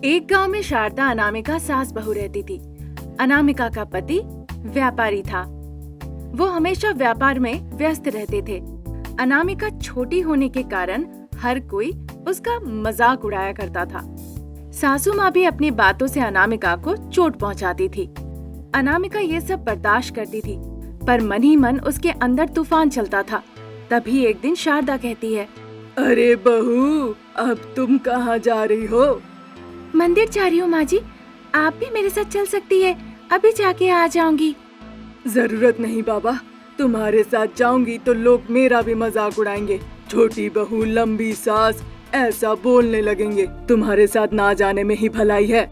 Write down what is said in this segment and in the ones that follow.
एक गांव में शारदा अनामिका सास बहू रहती थी। अनामिका का पति व्यापारी था। वो हमेशा व्यापार में व्यस्त रहते थे। अनामिका छोटी होने के कारण हर कोई उसका मजाक उड़ाया करता था। सासू माँ भी अपनी बातों से अनामिका को चोट पहुंचाती थी। अनामिका ये सब बर्दाश्त करती थी, पर मन ही मन उसके अंदर तूफान चलता था। तभी एक दिन शारदा कहती है, अरे बहू, अब तुम कहाँ जा रही हो? मंदिर जा रही हूँ माँ जी, आप भी मेरे साथ चल सकती है, अभी जाके आ जाऊंगी। जरूरत नहीं बाबा, तुम्हारे साथ जाऊंगी तो लोग मेरा भी मजाक उड़ाएंगे। छोटी बहू, लंबी सास, ऐसा बोलने लगेंगे। तुम्हारे साथ ना जाने में ही भलाई है।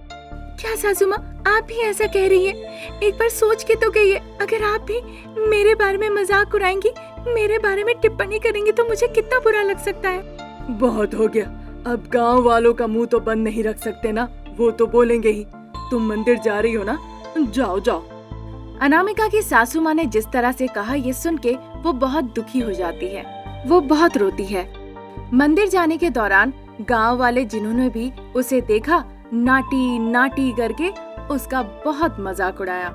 क्या सासू माँ, आप भी ऐसा कह रही है? एक बार सोच के तो कहिए, अगर आप भी मेरे बारे में मजाक उड़ाएंगी, मेरे बारे में टिप्पणी करेंगी तो मुझे कितना बुरा लग सकता है। बहुत हो गया, अब गांव वालों का मुंह तो बंद नहीं रख सकते ना, वो तो बोलेंगे ही। तुम मंदिर जा रही हो ना, जाओ जाओ। अनामिका की सासू माँ ने जिस तरह से कहा, ये सुन के वो बहुत दुखी हो जाती है। वो बहुत रोती है। मंदिर जाने के दौरान गांव वाले जिन्होंने भी उसे देखा, नाटी नाटी करके उसका बहुत मजाक उड़ाया।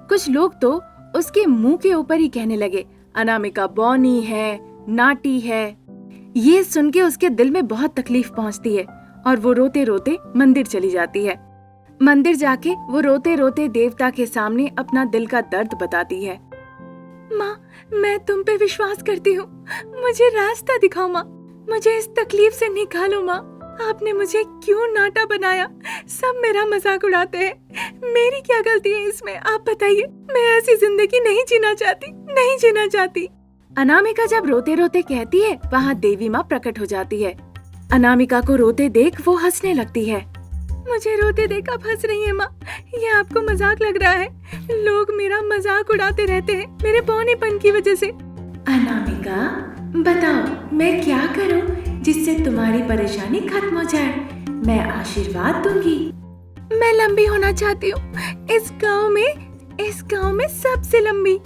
कुछ लोग तो उसके मुंह के ऊपर ही कहने लगे, अनामिका बौनी है, नाटी है। ये सुन के उसके दिल में बहुत तकलीफ पहुंचती है और वो रोते रोते मंदिर चली जाती है। मंदिर जाके वो रोते रोते देवता के सामने अपना दिल का दर्द बताती है। माँ, मैं तुम पे विश्वास करती हूँ, मुझे रास्ता दिखाओ माँ, मुझे इस तकलीफ से निकालो माँ। आपने मुझे क्यों नाटा बनाया? सब मेरा मजाक उड़ाते हैं, मेरी क्या गलती है इसमें? आप बताइए, मैं ऐसी जिंदगी नहीं जीना चाहती, नहीं जीना चाहती। अनामिका जब रोते रोते कहती है, वहाँ देवी माँ प्रकट हो जाती है। अनामिका को रोते देख वो हंसने लगती है। मुझे रोते देख आप हंस रही हैं माँ, ये आपको मजाक लग रहा है। लोग मेरा मजाक उड़ाते रहते हैं मेरे बौनेपन की वजह से। अनामिका, बताओ मैं क्या करूं जिससे तुम्हारी परेशानी खत्म हो जाए? मैं आशीर्वाद दूंगी। मैं लंबी होना चाहती हूँ, इस गांव में सबसे लंबी,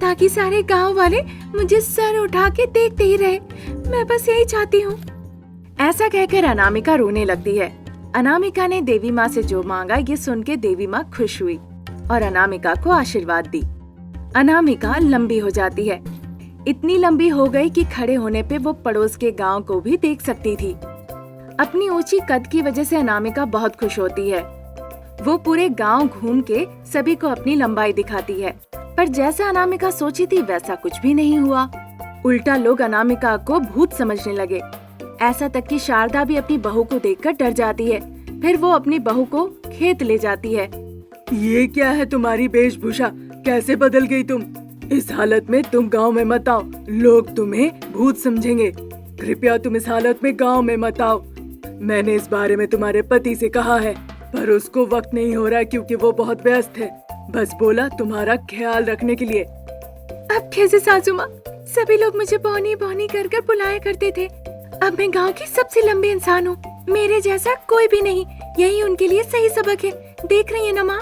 ताकि सारे गांव वाले मुझे सर उठा के देखते ही रहे। मैं बस यही चाहती हूँ। ऐसा कहकर अनामिका रोने लगती है। अनामिका ने देवी माँ से जो मांगा, ये सुन के देवी माँ खुश हुई और अनामिका को आशीर्वाद दी। अनामिका लंबी हो जाती है, इतनी लंबी हो गई कि खड़े होने पे वो पड़ोस के गांव को भी देख सकती थी। अपनी ऊंची कद की वजह से अनामिका बहुत खुश होती है। वो पूरे गांव घूम के सभी को अपनी लंबाई दिखाती है, पर जैसा अनामिका सोची थी वैसा कुछ भी नहीं हुआ। उल्टा लोग अनामिका को भूत समझने लगे। ऐसा तक कि शारदा भी अपनी बहू को देखकर डर जाती है। फिर वो अपनी बहू को खेत ले जाती है। ये क्या है तुम्हारी वेशभूषा? कैसे बदल गई तुम? इस हालत में तुम गांव में मत आओ, लोग तुम्हें भूत समझेंगे। कृपया तुम इस हालत में गांव में मत आओ। मैंने इस बारे में तुम्हारे पति से कहा है, पर उसको वक्त नहीं हो रहा है क्योंकि वो बहुत व्यस्त है। बस बोला तुम्हारा ख्याल रखने के लिए। अब कैसे सासू माँ? सभी लोग मुझे बौनी बौनी कर कर बुलाया करते थे। अब मैं गांव की सबसे लंबी इंसान हूँ, मेरे जैसा कोई भी नहीं। यही उनके लिए सही सबक है। देख रही है ना माँ?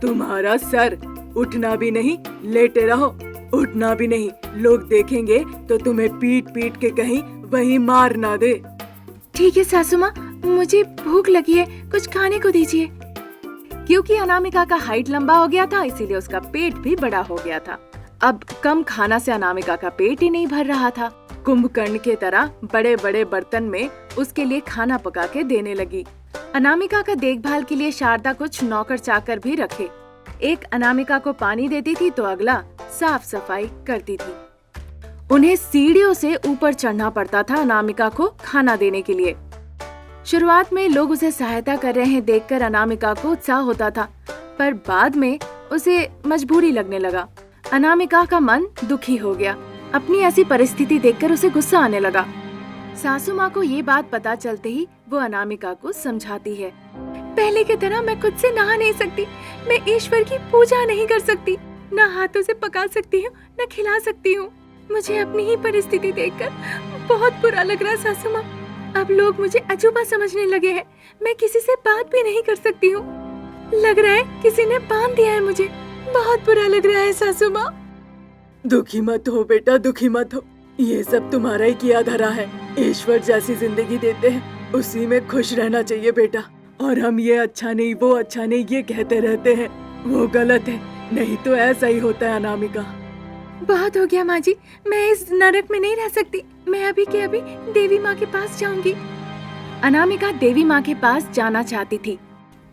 तुम्हारा सर उठना भी नहीं, लेटे रहो। उठना भी नहीं, लोग देखेंगे तो तुम्हें पीट पीट के कहीं वहीं मार ना दे। ठीक है सासू माँ, मुझे भूख लगी है, कुछ खाने को दीजिए। क्योंकि अनामिका का हाइट लंबा हो गया था, इसीलिए उसका पेट भी बड़ा हो गया था। अब कम खाना से अनामिका का पेट ही नहीं भर रहा था। कुंभकर्ण के तरह बड़े बड़े बर्तन में उसके लिए खाना पका के देने लगी। अनामिका का देखभाल के लिए शारदा कुछ नौकर चाकर भी रखे। एक अनामिका को पानी देती थी तो अगला साफ सफाई करती थी। उन्हें सीढ़ियों से ऊपर चढ़ना पड़ता था अनामिका को खाना देने के लिए। शुरुआत में लोग उसे सहायता कर रहे हैं देखकर अनामिका को उत्साह होता था, पर बाद में उसे मजबूरी लगने लगा। अनामिका का मन दुखी हो गया। अपनी ऐसी परिस्थिति देखकर उसे गुस्सा आने लगा। सासू माँ को ये बात पता चलते ही वो अनामिका को समझाती है। पहले की तरह मैं खुद से नहा नहीं सकती, मैं ईश्वर की पूजा नहीं कर सकती, न हाथों से पका सकती हूँ न खिला सकती हूँ। मुझे अपनी ही परिस्थिति देखकर बहुत बुरा लग रहा है सासू माँ। अब लोग मुझे अजूबा समझने लगे हैं। मैं किसी से बात भी नहीं कर सकती हूँ। लग रहा है किसी ने बांध दिया है मुझे। बहुत बुरा लग रहा है सासू माँ। दुखी मत हो बेटा, दुखी मत हो। ये सब तुम्हारा ही किया धरा है। ईश्वर जैसी जिंदगी देते हैं, उसी में खुश रहना चाहिए बेटा। और हम ये अच्छा नहीं वो अच्छा नहीं ये कहते रहते हैं, वो गलत है। नहीं तो ऐसा ही होता है अनामिका। बहुत हो गया माँ जी, मैं इस नरक में नहीं रह सकती। मैं अभी के अभी देवी माँ के पास जाऊंगी। अनामिका देवी माँ के पास जाना चाहती थी,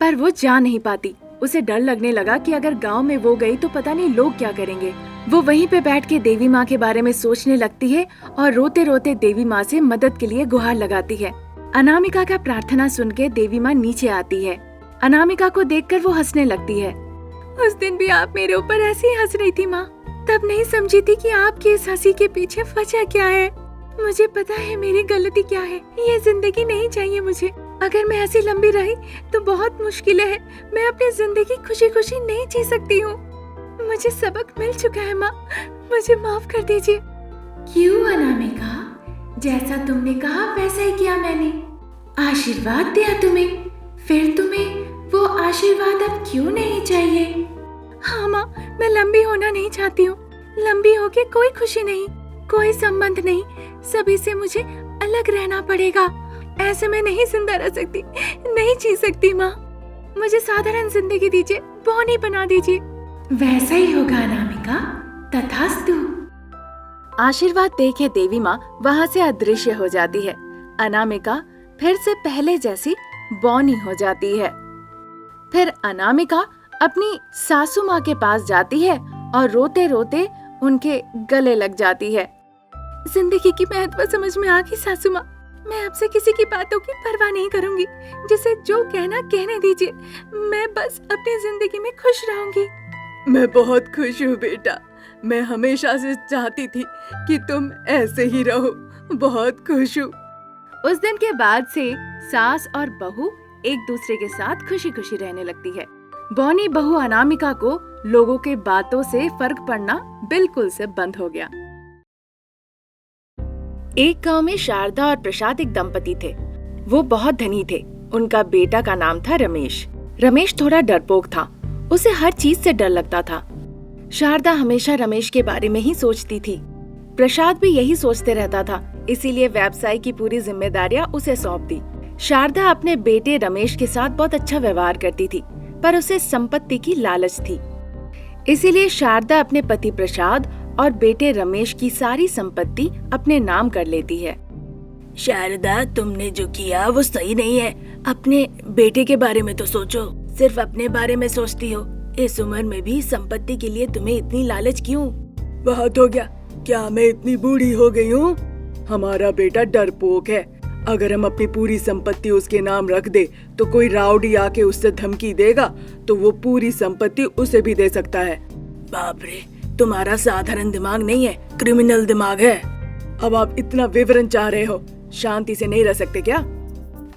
पर वो जा नहीं पाती। उसे डर लगने लगा कि अगर गांव में वो गई तो पता नहीं लोग क्या करेंगे। वो वहीं पे बैठ के देवी माँ के बारे में सोचने लगती है और रोते रोते देवी माँ से मदद के लिए गुहार लगाती है। अनामिका का प्रार्थना सुन के देवी माँ नीचे आती है। अनामिका को देखकर वो हंसने लगती है। उस दिन भी आप मेरे ऊपर ऐसे ही हंस रही थी माँ, तब नहीं समझी थी कि आपकी इस हंसी के पीछे वजह क्या है। मुझे पता है मेरी गलती क्या है। ये जिंदगी नहीं चाहिए मुझे। अगर मैं ऐसी लंबी रही तो बहुत मुश्किल है। मैं अपनी जिंदगी खुशी खुशी नहीं जी सकती हूँ। मुझे सबक मिल चुका है माँ, मुझे माफ कर दीजिए। क्यों अनामिका, जैसा तुमने कहा वैसा ही किया मैंने। आशीर्वाद दिया तुम्हें, फिर तुम्हें वो आशीर्वाद अब क्यों नहीं चाहिए? हाँ माँ, मैं लंबी होना नहीं चाहती हूँ। लंबी होके कोई खुशी नहीं, कोई संबंध नहीं, सभी से मुझे अलग रहना पड़ेगा। ऐसे मैं नहीं जिंदा रह सकती, नहीं जी सकती माँ। मुझे साधारण जिंदगी दीजिए, बौनी बना दीजिए। वैसा ही होगा अनामिका, तथास्तु। आशीर्वाद देके देवी माँ वहाँ से अदृश्य हो जाती है। अनामिका फिर से पहले जैसी बौनी हो जाती है। फिर अनामिका अपनी सासू माँ के पास जाती है और रोते रोते उनके गले लग जाती है। जिंदगी की महत्व समझ में आ गई सासू माँ। मैं आपसे किसी की बातों की परवाह नहीं करूंगी। जिसे जो कहना कहने दीजिए। मैं बस अपनी जिंदगी में खुश रहूंगी। मैं बहुत खुश हूँ बेटा। मैं हमेशा से चाहती थी कि तुम ऐसे ही रहो। बहुत खुश हूँ। उस दिन के बाद से सास और बहू एक दूसरे के साथ खुशी खुशी रहने लगती है। बौनी बहू अनामिका को लोगों के बातों से फर्क पड़ना बिल्कुल से बंद हो गया। एक गांव में शारदा और प्रसाद एक दंपति थे। वो बहुत धनी थे। उनका बेटा का नाम था रमेश। रमेश थोड़ा डरपोक था। उसे हर चीज से डर लगता था। शारदा हमेशा रमेश के बारे में ही सोचती थी। प्रसाद भी यही सोचते रहता था, इसीलिए व्यवसाय की पूरी जिम्मेदारियां उसे सौंप दी। शारदा अपने बेटे रमेश के साथ बहुत अच्छा व्यवहार करती थी, पर उसे संपत्ति की लालच थी। इसीलिए शारदा अपने पति प्रसाद और बेटे रमेश की सारी संपत्ति अपने नाम कर लेती है। शारदा, तुमने जो किया वो सही नहीं है। अपने बेटे के बारे में तो सोचो, सिर्फ अपने बारे में सोचती हो। इस उम्र में भी संपत्ति के लिए तुम्हें इतनी लालच क्यों? बहुत हो गया। क्या मैं इतनी बूढ़ी हो गई हूँ? हमारा बेटा डरपोक है। अगर हम अपनी पूरी संपत्ति उसके नाम रख दे तो कोई राउडी आके उससे धमकी देगा तो वो पूरी संपत्ति उसे भी दे सकता है। बाप रे, तुम्हारा साधारण दिमाग नहीं है, क्रिमिनल दिमाग है। अब आप इतना विवरण चाह रहे हो, शांति से नहीं रह सकते क्या?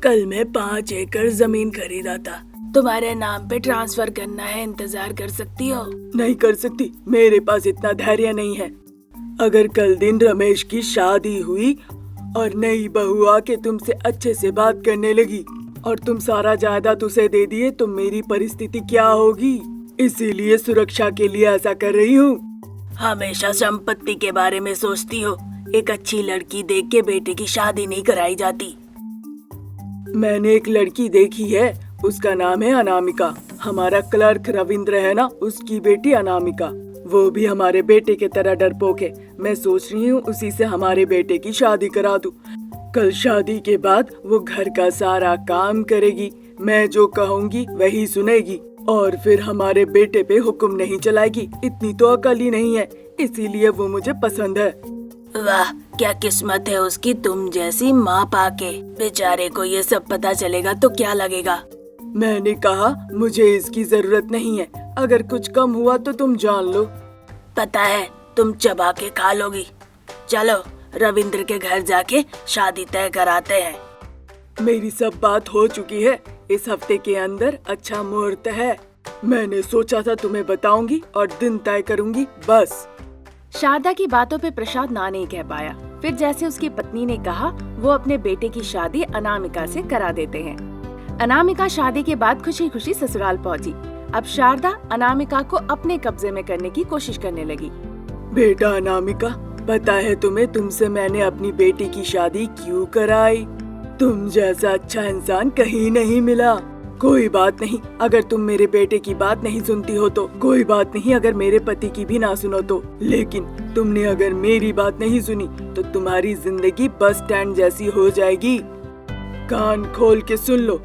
कल मैं 5 एकड़ जमीन खरीदा था। तुम्हारे नाम पे ट्रांसफर करना है, इंतजार कर सकती हो? नहीं कर सकती, मेरे पास इतना धैर्य नहीं है। अगर कल दिन रमेश की शादी हुई और नई बहू आके तुमसे अच्छे से बात करने लगी और तुम सारा जायदाद उसे दे दिए तो मेरी परिस्थिति क्या होगी? इसीलिए सुरक्षा के लिए ऐसा कर रही हूँ। हमेशा संपत्ति के बारे में सोचती हो। एक अच्छी लड़की देख के बेटे की शादी नहीं कराई जाती। मैंने एक लड़की देखी है, उसका नाम है अनामिका। हमारा क्लर्क रविंद्र है ना, उसकी बेटी अनामिका। वो भी हमारे बेटे के तरह डरपोक है। मैं सोच रही हूँ उसी से हमारे बेटे की शादी करा दूँ। कल शादी के बाद वो घर का सारा काम करेगी, मैं जो कहूँगी वही सुनेगी और फिर हमारे बेटे पे हुक्म नहीं चलाएगी। इतनी तो अकल ही नहीं है, इसीलिए वो मुझे पसंद है। वाह, क्या किस्मत है उसकी तुम जैसी माँ पाके। बेचारे को ये सब पता चलेगा तो क्या लगेगा? मैंने कहा मुझे इसकी जरूरत नहीं है। अगर कुछ कम हुआ तो तुम जान लो। पता है तुम चबा के खा लोगी। चलो रविंद्र के घर जाके शादी तय कराते हैं। मेरी सब बात हो चुकी है। इस हफ्ते के अंदर अच्छा मुहूर्त है। मैंने सोचा था तुम्हें बताऊंगी और दिन तय करूंगी, बस। शारदा की बातों पे प्रसाद ना नहीं कह पाया। फिर जैसे उसकी पत्नी ने कहा, वो अपने बेटे की शादी अनामिका से करा देते हैं। अनामिका शादी के बाद खुशी खुशी ससुराल पहुंची। अब शारदा अनामिका को अपने कब्जे में करने की कोशिश करने लगी। बेटा अनामिका, पता है तुम्हें तुमसे मैंने अपनी बेटी की शादी क्यों कराई? तुम जैसा अच्छा इंसान कहीं नहीं मिला। कोई बात नहीं, अगर तुम मेरे बेटे की बात नहीं सुनती हो तो कोई बात नहीं, अगर मेरे पति की भी ना सुनो तो, लेकिन तुमने अगर मेरी बात नहीं सुनी तो तुम्हारी जिंदगी बस स्टैंड जैसी हो जाएगी। कान खोल के सुन लो,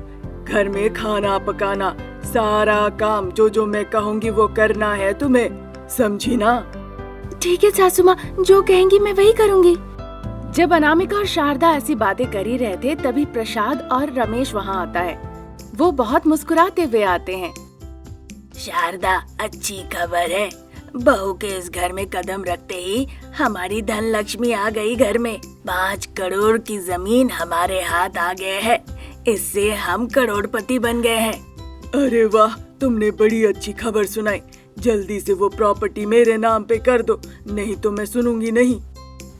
घर में खाना पकाना, सारा काम जो मैं कहूँगी वो करना है तुम्हें, समझी ना? ठीक है सासू माँ, जो कहेंगी मैं वही करूँगी। जब अनामिका और शारदा ऐसी बातें कर ही रहे थे तभी प्रसाद और रमेश वहाँ आता है। वो बहुत मुस्कुराते हुए आते हैं। शारदा, अच्छी खबर है, बहू के इस घर में कदम रखते ही हमारी धन लक्ष्मी आ गई घर में। 5 करोड़ की जमीन हमारे हाथ आ गए है, इससे हम करोड़पति बन गए हैं। अरे वाह, तुमने बड़ी अच्छी खबर सुनाई। जल्दी से वो प्रॉपर्टी मेरे नाम पे कर दो, नहीं तो मैं सुनूंगी नहीं।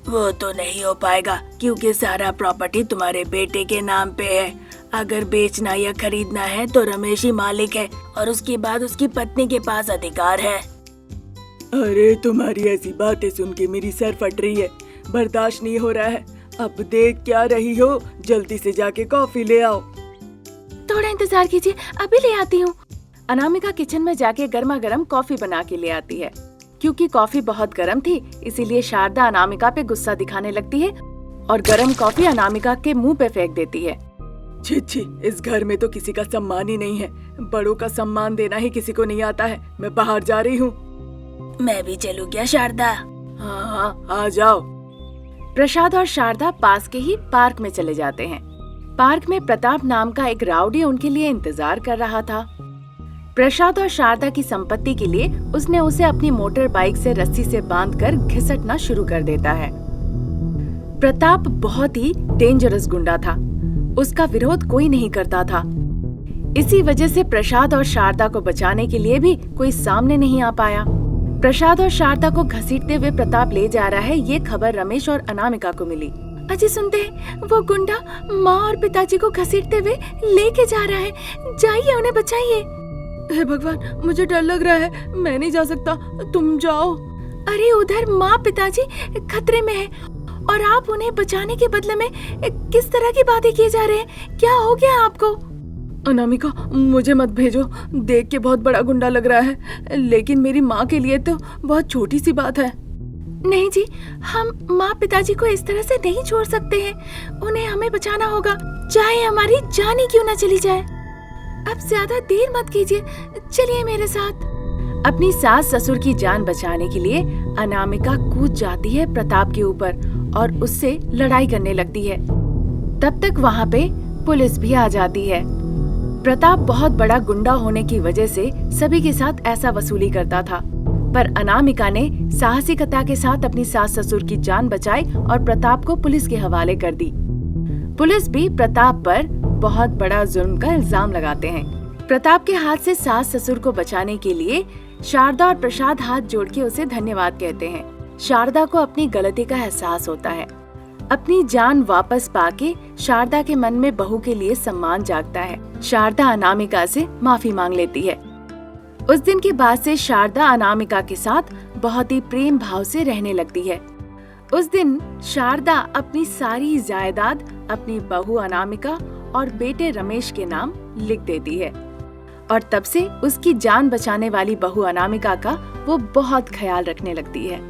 वो तो नहीं हो पाएगा क्योंकि सारा प्रॉपर्टी तुम्हारे बेटे के नाम पे है। अगर बेचना या खरीदना है तो रमेश ही मालिक है और उसके बाद उसकी पत्नी के पास अधिकार है। अरे तुम्हारी ऐसी बातें सुन के मेरी सर फट रही है, बर्दाश्त नहीं हो रहा है। अब देख क्या रही हो, जल्दी से जाके कॉफी ले आओ। थोड़ा इंतजार कीजिए, अभी ले आती हूँ। अनामिका किचन में जाके गर्मा गर्म कॉफी बना के ले आती है। क्योंकि कॉफी बहुत गर्म थी इसीलिए शारदा अनामिका पे गुस्सा दिखाने लगती है और गर्म कॉफी अनामिका के मुंह पे फेंक देती है। छी छी, इस घर में तो किसी का सम्मान ही नहीं है, बड़ों का सम्मान देना ही किसी को नहीं आता है। मैं बाहर जा रही हूँ। मैं भी चलूं क्या शारदा? हाँ, आ जाओ। प्रसाद और शारदा पास के ही पार्क में चले जाते हैं। पार्क में प्रताप नाम का एक राउडी उनके लिए इंतजार कर रहा था। प्रसाद और शारदा की संपत्ति के लिए उसने उसे अपनी मोटर बाइक से रस्सी से बांधकर घिसटना शुरू कर देता है। प्रताप बहुत ही डेंजरस गुंडा था, उसका विरोध कोई नहीं करता था। इसी वजह से प्रसाद और शारदा को बचाने के लिए भी कोई सामने नहीं आ पाया। प्रसाद और शारदा को घसीटते हुए प्रताप ले जा रहा है, ये खबर रमेश और अनामिका को मिली। अजी सुनते हैं, वो गुंडा माँ और पिताजी को घसीटते हुए लेके जा रहा है, जाइए उन्हें बचाइए। हे भगवान, मुझे डर लग रहा है, मैं नहीं जा सकता, तुम जाओ। अरे उधर माँ पिताजी खतरे में है और आप उन्हें बचाने के बदले में किस तरह की बातें किए जा रहे हैं? क्या हो गया आपको? अनामिका, मुझे मत भेजो, देख के बहुत बड़ा गुंडा लग रहा है, लेकिन मेरी माँ के लिए तो बहुत छोटी सी बात है। नहीं जी, हम माँ पिताजी को इस तरह से नहीं छोड़ सकते हैं, उन्हें हमें बचाना होगा, चाहे हमारी जान ही क्यों न चली जाए। अब ज्यादा देर मत कीजिए, चलिए मेरे साथ। अपनी सास ससुर की जान बचाने के लिए अनामिका कूद जाती है प्रताप के ऊपर और उससे लड़ाई करने लगती है। तब तक वहाँ पे पुलिस भी आ जाती है। प्रताप बहुत बड़ा गुंडा होने की वजह से सभी के साथ ऐसा वसूली करता था, पर अनामिका ने साहसिकता के साथ अपनी सास ससुर की जान बचाई और प्रताप को पुलिस के हवाले कर दी। पुलिस भी प्रताप पर बहुत बड़ा जुर्म का इल्जाम लगाते हैं। प्रताप के हाथ से सास ससुर को बचाने के लिए शारदा और प्रसाद हाथ जोड़ के उसे धन्यवाद कहते हैं। शारदा को अपनी गलती का एहसास होता है। अपनी जान वापस पाके शारदा के मन में बहू के लिए सम्मान जागता है। शारदा अनामिका से माफी मांग लेती है। उस दिन के बाद से शारदा अनामिका के साथ बहुत ही प्रेम भाव से रहने लगती है। उस दिन शारदा अपनी सारी जायदाद अपनी बहू अनामिका और बेटे रमेश के नाम लिख देती है और तब से उसकी जान बचाने वाली बहू अनामिका का वो बहुत ख्याल रखने लगती है।